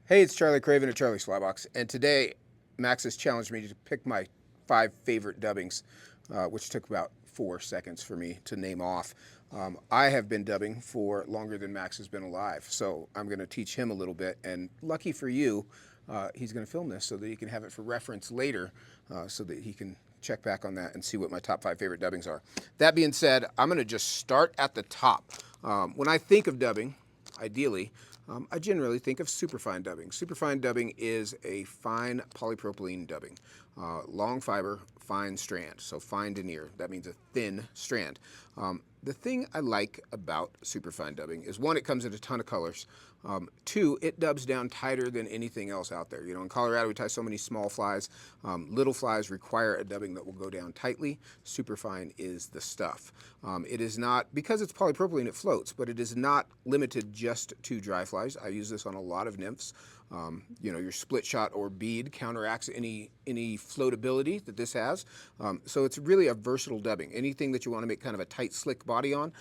Hey, it's Charlie Craven at Charlie's Flybox, and today Max has challenged me to pick my 5 favorite dubbings, which took about 4 seconds for me to name off. I have been dubbing for longer than Max has been alive, so I'm going to teach him a little bit. And lucky for you, he's going to film this so that he can have it for reference later, so that he can check back on that and see what my top 5 favorite dubbings are. That being said, I'm going to just start at the top. When I think of dubbing, ideally, I generally think of superfine dubbing. Superfine dubbing is a fine polypropylene dubbing. Long fiber, fine strand, so fine denier. That means a thin strand. The thing I like about superfine dubbing is, one, it comes in a ton of colors. Two, it dubs down tighter than anything else out there. You know, in Colorado we tie so many small flies. Little flies require a dubbing that will go down tightly. Superfine is the stuff. It is not, because it's polypropylene, it floats, but it is not limited just to dry flies. I use this on a lot of nymphs. You know, your split shot or bead counteracts any floatability that this has. So it's really a versatile dubbing. Anything that you want to make kind of a tight, slick body on,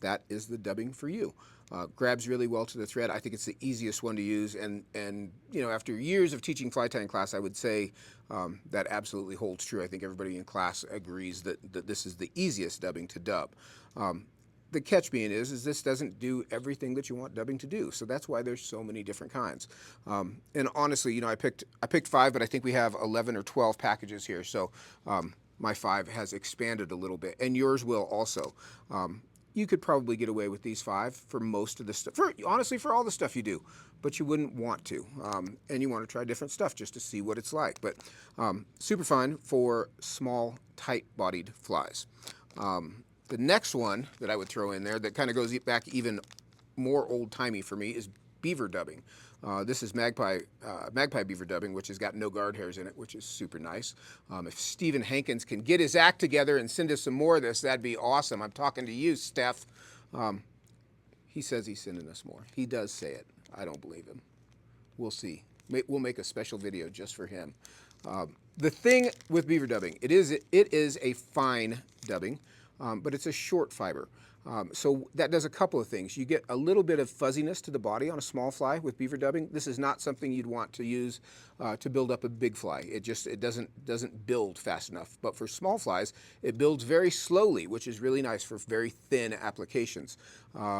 that is the dubbing for you. Grabs really well to the thread. I think it's the easiest one to use, and you know, after years of teaching fly tying class, I would say that absolutely holds true. I think everybody in class agrees that this is the easiest dubbing to dub. The catch being is this doesn't do everything that you want dubbing to do. So that's why there's so many different kinds. And honestly, you know, I picked 5, but I think we have 11 or 12 packages here. So my 5 has expanded a little bit, and yours will also. You could probably get away with these 5 for most of the stuff, honestly, for all the stuff you do, but you wouldn't want to. And you want to try different stuff just to see what it's like. But super fine for small, tight-bodied flies. The next one that I would throw in there that kind of goes back even more old-timey for me is beaver dubbing. This is magpie beaver dubbing, which has got no guard hairs in it, which is super nice. If Stephen Hankins can get his act together and send us some more of this, that'd be awesome. I'm talking to you, Steph. He says he's sending us more. He does say it. I don't believe him. We'll see. We'll make a special video just for him. The thing with beaver dubbing, it is a fine dubbing, but it's a short fiber. So that does a couple of things. You get a little bit of fuzziness to the body on a small fly with beaver dubbing. This is not something you'd want to use to build up a big fly. It doesn't build fast enough. But for small flies, it builds very slowly, which is really nice for very thin applications.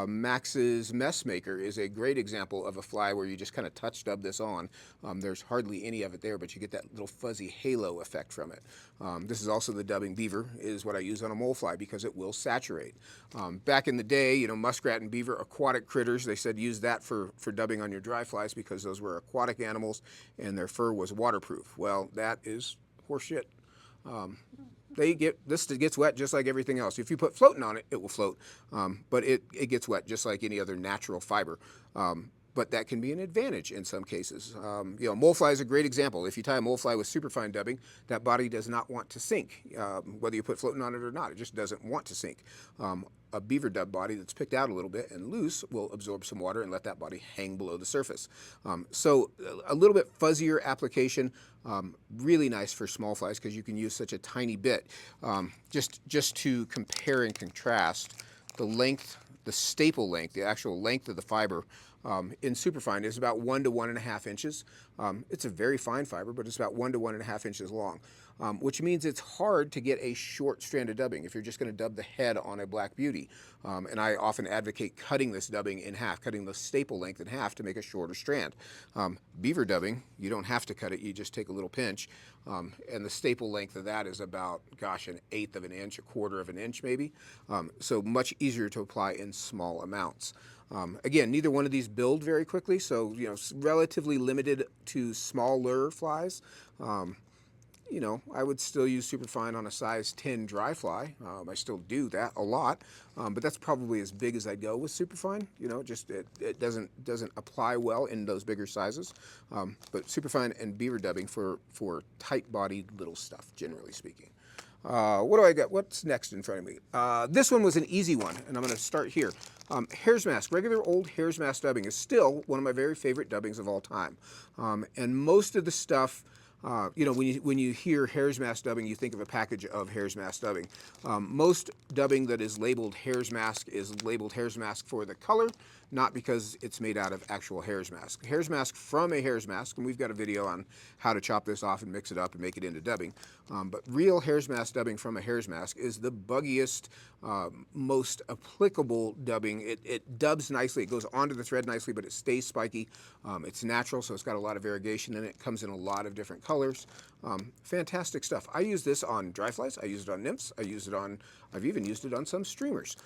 Max's Mess Maker is a great example of a fly where you just kind of touch dub this on. There's hardly any of it there, but you get that little fuzzy halo effect from it. This is also the dubbing beaver, is what I use on a mole fly because it will saturate. Back in the day, you know, muskrat and beaver, aquatic critters, they said use that for dubbing on your dry flies because those were aquatic animals and their fur was waterproof. Well, that is horseshit. This gets wet just like everything else. If you put floating on it, it will float, but it gets wet just like any other natural fiber. But that can be an advantage in some cases. You know, mole fly is a great example. If you tie a mole fly with superfine dubbing, that body does not want to sink, whether you put floating on it or not. It just doesn't want to sink. A beaver dub body that's picked out a little bit and loose will absorb some water and let that body hang below the surface. So a little bit fuzzier application, really nice for small flies because you can use such a tiny bit. Just to compare and contrast, the length, the staple length, the actual length of the fiber in superfine is about 1 to 1.5 inches. It's a very fine fiber, but it's about 1 to 1.5 inches long, which means it's hard to get a short strand of dubbing if you're just going to dub the head on a black beauty. And I often advocate cutting this dubbing in half, cutting the staple length in half to make a shorter strand. Beaver dubbing, you don't have to cut it, you just take a little pinch. And the staple length of that is about, gosh, 1/8 of an inch, 1/4 of an inch maybe. So much easier to apply in small amounts. Again, neither one of these build very quickly, so you know, relatively limited to smaller flies. You know, I would still use superfine on a size 10 dry fly. I still do that a lot, but that's probably as big as I go with superfine. You know, just it doesn't apply well in those bigger sizes. But superfine and beaver dubbing for tight-bodied little stuff, generally speaking. What do I got? What's next in front of me? This one was an easy one, and I'm going to start here. Hare's Mask, regular old Hare's Mask dubbing is still one of my very favorite dubbings of all time. And most of the stuff, you know, when you hear Hare's Mask dubbing, you think of a package of Hare's Mask dubbing. Most dubbing that is labeled Hare's Mask is labeled Hare's Mask for the color, not because it's made out of actual hare's mask. Hare's mask from a hare's mask, and we've got a video on how to chop this off and mix it up and make it into dubbing. But real hare's mask dubbing from a hare's mask is the buggiest, most applicable dubbing. It dubs nicely, it goes onto the thread nicely, but it stays spiky. It's natural, so it's got a lot of variegation in it. It comes in a lot of different colors. Fantastic stuff. I use this on dry flies, I use it on nymphs, I've even used it on some streamers.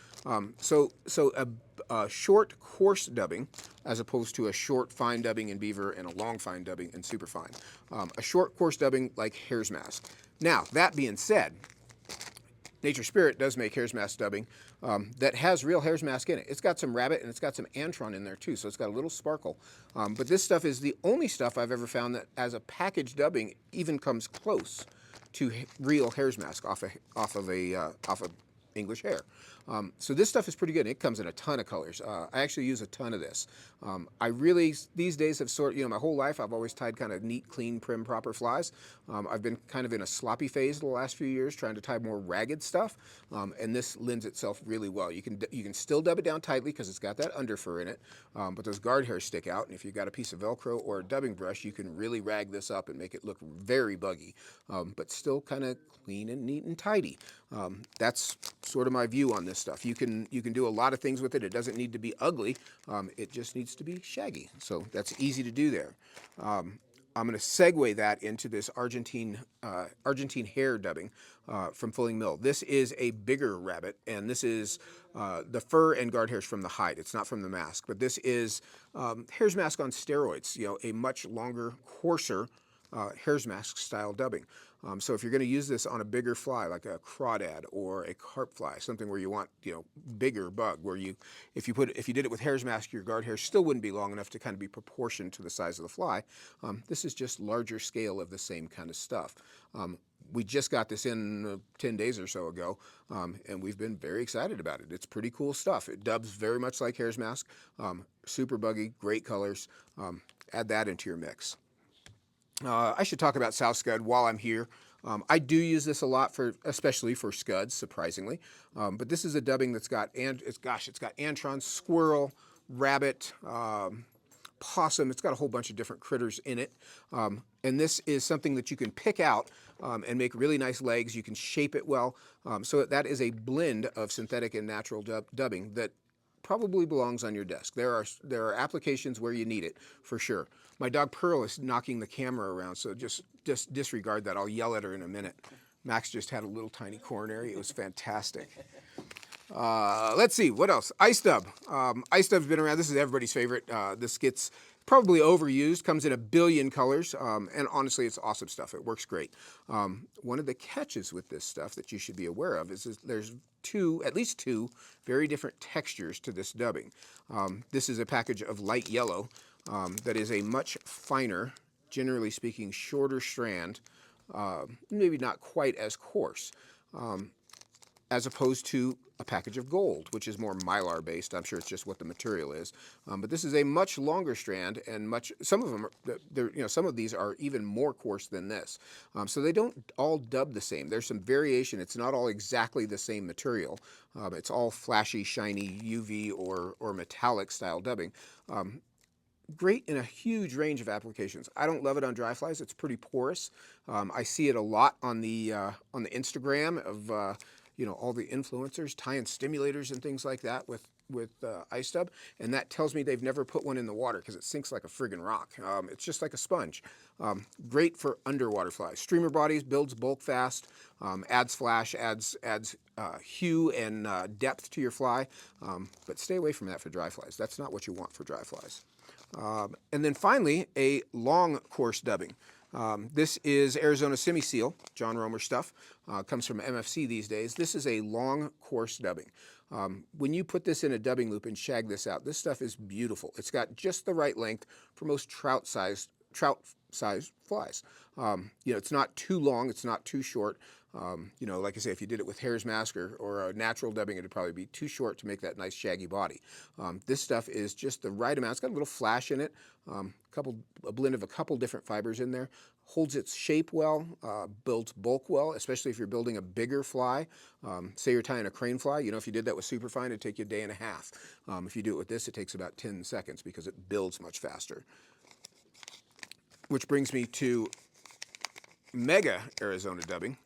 So a short coarse dubbing as opposed to a short fine dubbing in Beaver and a long fine dubbing in superfine. A short coarse dubbing like hare's mask. Now, that being said, Nature Spirit does make hare's mask dubbing that has real hare's mask in it. It's got some rabbit and it's got some antron in there too, so it's got a little sparkle. But this stuff is the only stuff I've ever found that as a package dubbing even comes close to real hare's mask off of English hare. So this stuff is pretty good. It comes in a ton of colors. I actually use a ton of this. I really, these days have my whole life I've always tied kind of neat, clean, prim, proper flies. I've been kind of in a sloppy phase the last few years trying to tie more ragged stuff, and this lends itself really well. You can still dub it down tightly because it's got that under fur in it, but those guard hairs stick out, and if you've got a piece of Velcro or a dubbing brush, you can really rag this up and make it look very buggy, but still kind of clean and neat and tidy. That's sort of my view on this stuff. You can do a lot of things with it. It doesn't need to be ugly. It just needs to be shaggy. So that's easy to do there. I'm going to segue that into this Argentine hare dubbing from Fulling Mill. This is a bigger rabbit, and this is the fur and guard hairs from the hide. It's not from the mask, but this is hare's mask on steroids. A much longer, coarser hare's mask style dubbing. So if you're going to use this on a bigger fly, like a crawdad or a carp fly, something where you want bigger bug, where if you did it with hare's mask, your guard hair still wouldn't be long enough to kind of be proportioned to the size of the fly. This is just larger scale of the same kind of stuff. We just got this in 10 days or so ago, and we've been very excited about it. It's pretty cool stuff. It dubs very much like hare's mask, super buggy, great colors. Add that into your mix. I should talk about South Scud while I'm here. I do use this a lot especially for scuds, surprisingly. But this is a dubbing that's got antron, squirrel, rabbit, possum. It's got a whole bunch of different critters in it. And this is something that you can pick out and make really nice legs. You can shape it well. So that is a blend of synthetic and natural dubbing that probably belongs on your desk. There are applications where you need it, for sure. My dog Pearl is knocking the camera around, so just disregard that. I'll yell at her in a minute. Max just had a little tiny coronary. It was fantastic. Let's see, what else? Ice dub. Ice dub's been around. This is everybody's favorite. This gets probably overused, comes in a billion colors, and honestly, it's awesome stuff. It works great. One of the catches with this stuff that you should be aware of is there's at least two very different textures to this dubbing. This is a package of light yellow that is a much finer, generally speaking, shorter strand, maybe not quite as coarse, as opposed to a package of gold, which is more mylar based. I'm sure it's just what the material is. But this is a much longer strand, and some of these are even more coarse than this. So they don't all dub the same. There's some variation. It's not all exactly the same material. It's all flashy, shiny, UV or metallic style dubbing. Great in a huge range of applications. I don't love it on dry flies. It's pretty porous. I see it a lot on the Instagram of all the influencers tying stimulators and things like that with ice dub, and that tells me they've never put one in the water because it sinks like a friggin' rock. It's just like a sponge. Great for underwater flies. Streamer bodies, builds bulk fast, adds flash, adds hue and depth to your fly, but stay away from that for dry flies. That's not what you want for dry flies. And then finally, a long course dubbing. This is Arizona Semi-Seal, John Romer stuff. Comes from MFC these days. This is a long course dubbing. When you put this in a dubbing loop and shag this out, this stuff is beautiful. It's got just the right length for most trout-sized flies. It's not too long, it's not too short. Like I say, if you did it with hare's mask or a natural dubbing, it'd probably be too short to make that nice shaggy body. This stuff is just the right amount. It's got a little flash in it, a blend of a couple different fibers in there. holds its shape well, builds bulk well, especially if you're building a bigger fly. Say you're tying a crane fly, you know, if you did that with Superfine, it'd take you a day and a half. If you do it with this, it takes about 10 seconds because it builds much faster. Which brings me to Mega Arizona dubbing,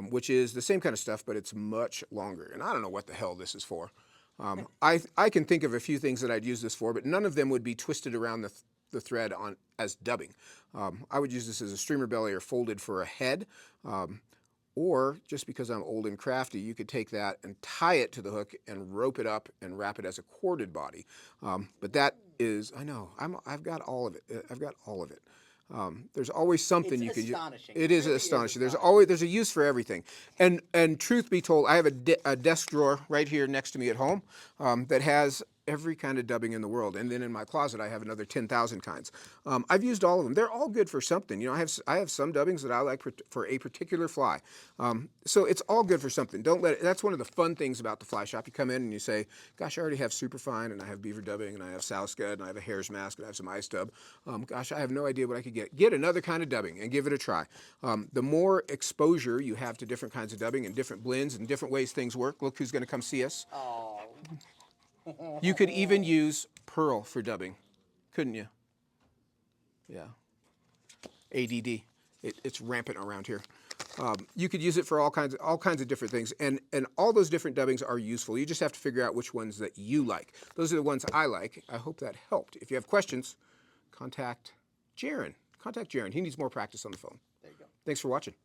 which is the same kind of stuff, but it's much longer. And I don't know what the hell this is for. I can think of a few things that I'd use this for, but none of them would be twisted around the thread on as dubbing. I would use this as a streamer belly or folded for a head. Or, just because I'm old and crafty, you could take that and tie it to the hook and rope it up and wrap it as a corded body. But that is, I know, I've got all of it. I've got all of it. There's always something you can use. It is astonishing. There's a use for everything. And truth be told, I have a desk drawer right here next to me at home that has every kind of dubbing in the world. And then in my closet, I have another 10,000 kinds. I've used all of them. They're all good for something. You know, I have some dubbings that I like for a particular fly. So it's all good for something. Don't let it. That's one of the fun things about the fly shop. You come in and you say, gosh, I already have Superfine, and I have Beaver dubbing, and I have Sow Scud, and I have a Hare's Mask, and I have some Ice Dub. Gosh, I have no idea what I could get. Get another kind of dubbing and give it a try. The more exposure you have to different kinds of dubbing and different blends and different ways things work, look who's going to come see us. Oh. You could even use pearl for dubbing, couldn't you? Yeah. ADD. It's rampant around here. You could use it for all kinds of different things, and all those different dubbings are useful. You just have to figure out which ones that you like. Those are the ones I like. I hope that helped. If you have questions, contact Jaron. He needs more practice on the phone. There you go. Thanks for watching.